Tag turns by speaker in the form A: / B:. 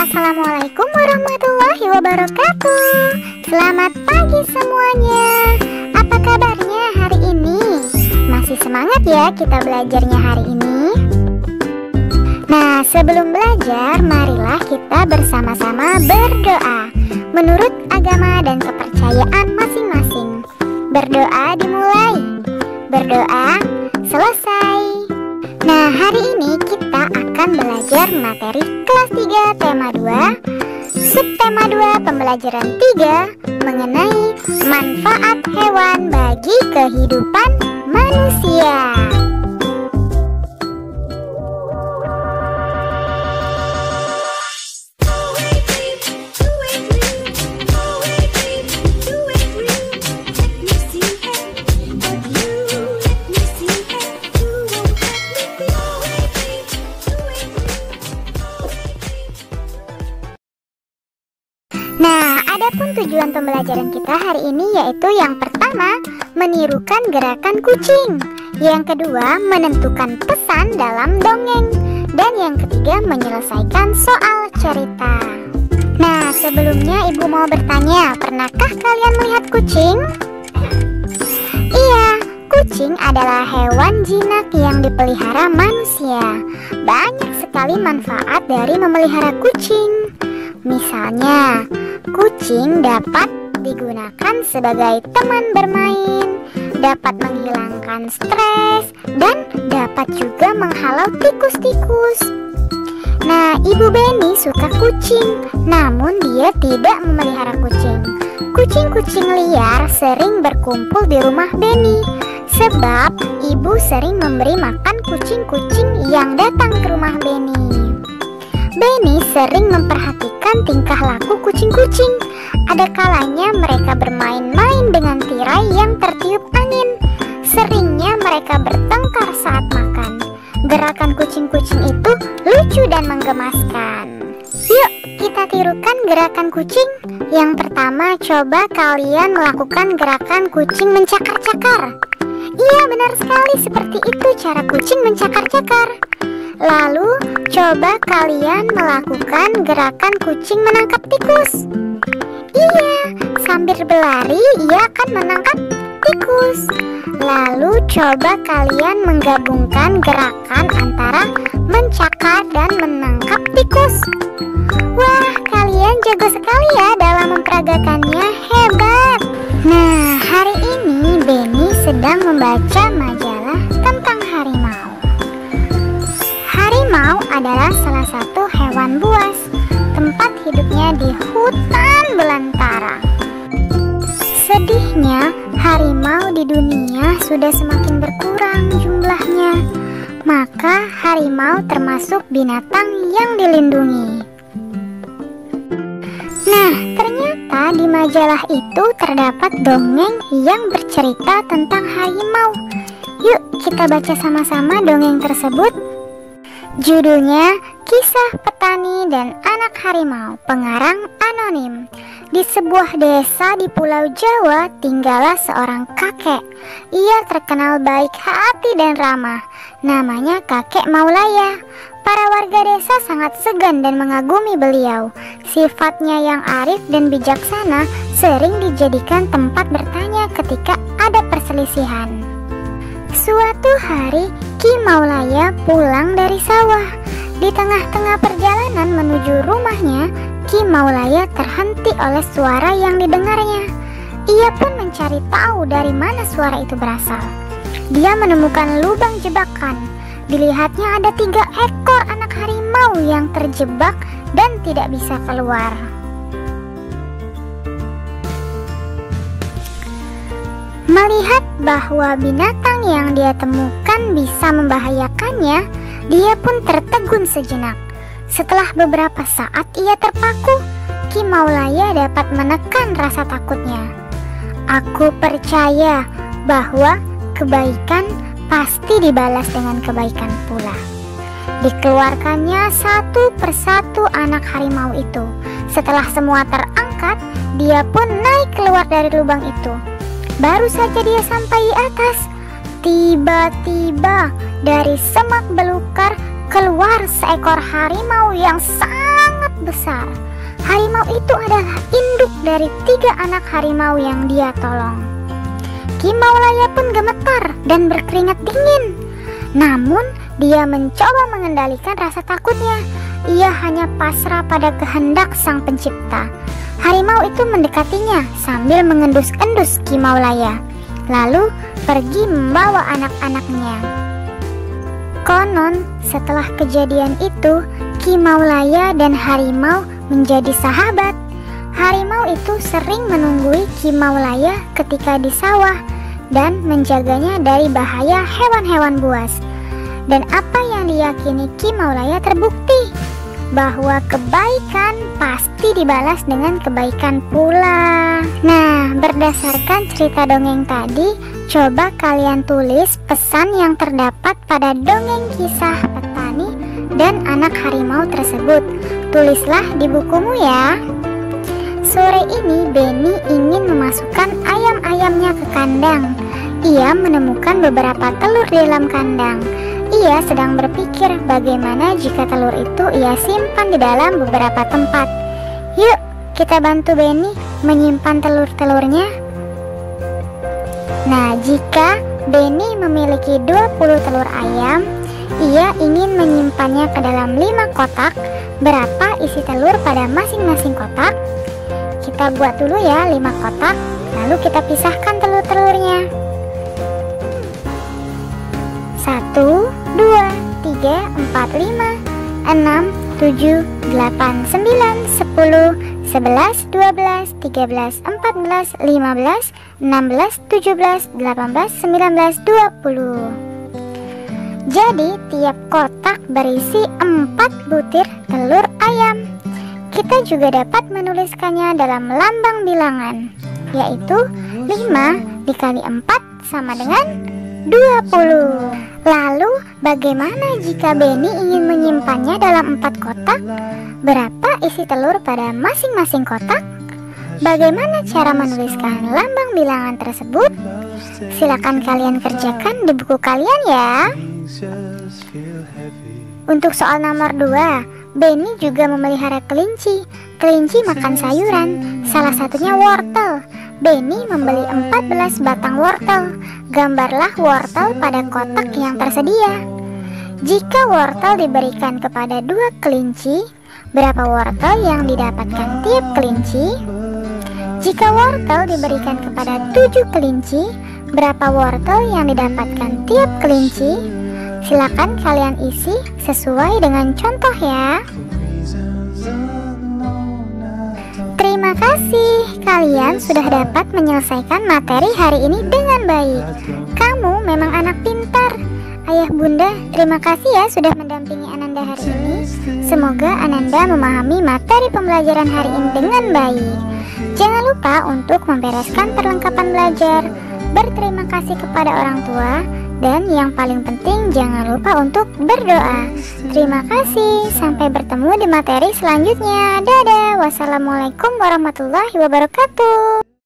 A: Assalamualaikum warahmatullahi wabarakatuh. Selamat pagi semuanya. Apa kabarnya hari ini? Masih semangat ya kita belajarnya hari ini? Nah, sebelum belajar, marilah kita bersama-sama berdoa menurut agama dan kepercayaan masing-masing. Berdoa dimulai, berdoa selesai. Nah, hari ini kita akan belajar materi kelas 3 tema 2, subtema 2 pembelajaran 3 mengenai manfaat hewan bagi kehidupan manusia. Nah, adapun tujuan pembelajaran kita hari ini yaitu yang pertama, menirukan gerakan kucing. Yang kedua, menentukan pesan dalam dongeng. Dan yang ketiga, menyelesaikan soal cerita. Nah, sebelumnya ibu mau bertanya, pernahkah kalian melihat kucing? Iya, kucing adalah hewan jinak yang dipelihara manusia. Banyak sekali manfaat dari memelihara kucing. Misalnya, kucing dapat digunakan sebagai teman bermain, dapat menghilangkan stres, dan dapat juga menghalau tikus-tikus. Nah, Ibu Beni suka kucing, namun dia tidak memelihara kucing. Kucing-kucing liar sering berkumpul di rumah Beni, sebab ibu sering memberi makan kucing-kucing yang datang ke rumah Beni. Beni sering memperhatikan tingkah laku kucing-kucing. Ada kalanya mereka bermain-main dengan tirai yang tertiup angin. Seringnya mereka bertengkar saat makan. Gerakan kucing-kucing itu lucu dan menggemaskan. Yuk, kita tirukan gerakan kucing. Yang pertama, coba kalian melakukan gerakan kucing mencakar-cakar. Iya, benar sekali, seperti itu cara kucing mencakar-cakar. Lalu, coba kalian melakukan gerakan kucing menangkap tikus. Iya, sambil berlari ia akan menangkap tikus. Lalu, coba kalian menggabungkan gerakan antara mencakar dan menangkap tikus. Wah, kalian jago sekali ya dalam memperagakannya, hebat. Nah, hari ini Beni sedang membaca majalah tentang harimau. Harimau adalah salah satu hewan buas. Tempat hidupnya di hutan belantara. Sedihnya, harimau di dunia sudah semakin berkurang jumlahnya. Maka harimau termasuk binatang yang dilindungi. Nah, ternyata di majalah itu terdapat dongeng yang bercerita tentang harimau. Yuk kita baca sama-sama dongeng tersebut. Judulnya Kisah Petani dan Anak Harimau, pengarang anonim. Di sebuah desa di Pulau Jawa tinggallah seorang kakek. Ia terkenal baik hati dan ramah. Namanya kakek Maulaya. Para warga desa sangat segan dan mengagumi beliau. Sifatnya yang arif dan bijaksana sering dijadikan tempat bertanya ketika ada perselisihan. Suatu hari, Ki Maulaya pulang dari sawah. Di tengah-tengah perjalanan menuju rumahnya, Ki Maulaya terhenti oleh suara yang didengarnya. Ia pun mencari tahu dari mana suara itu berasal. Dia menemukan lubang jebakan. Dilihatnya ada 3 ekor anak harimau yang terjebak dan tidak bisa keluar. Melihat bahwa binatang yang dia temukan bisa membahayakannya, dia pun tertegun sejenak. Setelah beberapa saat ia terpaku, Ki Maulaya dapat menekan rasa takutnya. Aku percaya bahwa kebaikan pasti dibalas dengan kebaikan pula. Dikeluarkannya satu persatu anak harimau itu. Setelah semua terangkat, dia pun naik keluar dari lubang itu. Baru saja dia sampai di atas, tiba-tiba dari semak belukar keluar seekor harimau yang sangat besar. Harimau itu adalah induk dari 3 anak harimau yang dia tolong. Kimaulaya pun gemetar dan berkeringat dingin. Namun dia mencoba mengendalikan rasa takutnya. Ia hanya pasrah pada kehendak sang pencipta. Harimau itu mendekatinya sambil mengendus-endus Kimaulaya, lalu pergi membawa anak-anaknya. Konon setelah kejadian itu, Kimaulaya dan harimau menjadi sahabat. Harimau itu sering menunggui Kimaulaya ketika di sawah dan menjaganya dari bahaya hewan-hewan buas. Dan apa yang diyakini Kimaulaya terbukti, bahwa kebaikan pasti dibalas dengan kebaikan pula. Nah, berdasarkan cerita dongeng tadi, coba kalian tulis pesan yang terdapat pada dongeng kisah petani dan anak harimau tersebut. Tulislah di bukumu ya. Sore ini Benny ingin memasukkan ayam-ayamnya ke kandang. Ia menemukan beberapa telur di dalam kandang. Ia sedang berpikir bagaimana jika telur itu ia simpan di dalam beberapa tempat. Yuk, kita bantu Benny menyimpan telur-telurnya. Nah, jika Benny memiliki 20 telur ayam, ia ingin menyimpannya ke dalam 5 kotak. Berapa isi telur pada masing-masing kotak? Kita buat dulu ya 5 kotak, lalu kita pisahkan telur-telurnya. 1, 2, 3, 4, 5, 6, 7, 8, 9, 10, 11, 12, 13, 14, 15, 16, 17, 18, 19, 20. Jadi tiap kotak berisi 4 butir telur ayam. Kita juga dapat menuliskannya dalam lambang bilangan, yaitu 5 dikali 4 sama dengan 20. Lalu bagaimana jika Benny ingin menyimpannya dalam 4 kotak? Berapa isi telur pada masing-masing kotak? Bagaimana cara menuliskan lambang bilangan tersebut? Silakan kalian kerjakan di buku kalian ya. Untuk soal nomor 2, Benny juga memelihara kelinci. Kelinci makan sayuran, salah satunya wortel. Benny membeli 14 batang wortel. Gambarlah wortel pada kotak yang tersedia. Jika wortel diberikan kepada 2 kelinci, berapa wortel yang didapatkan tiap kelinci? Jika wortel diberikan kepada 7 kelinci, berapa wortel yang didapatkan tiap kelinci? Silakan kalian isi sesuai dengan contoh ya. Terima kasih, kalian sudah dapat menyelesaikan materi hari ini dengan baik. Kamu memang anak pintar. Ayah bunda, terima kasih ya sudah mendampingi Ananda hari ini. Semoga Ananda memahami materi pembelajaran hari ini dengan baik. Jangan lupa untuk membereskan perlengkapan belajar, berterima kasih kepada orang tua, dan yang paling penting jangan lupa untuk berdoa. Terima kasih, sampai bertemu di materi selanjutnya. Dadah, wassalamualaikum warahmatullahi wabarakatuh.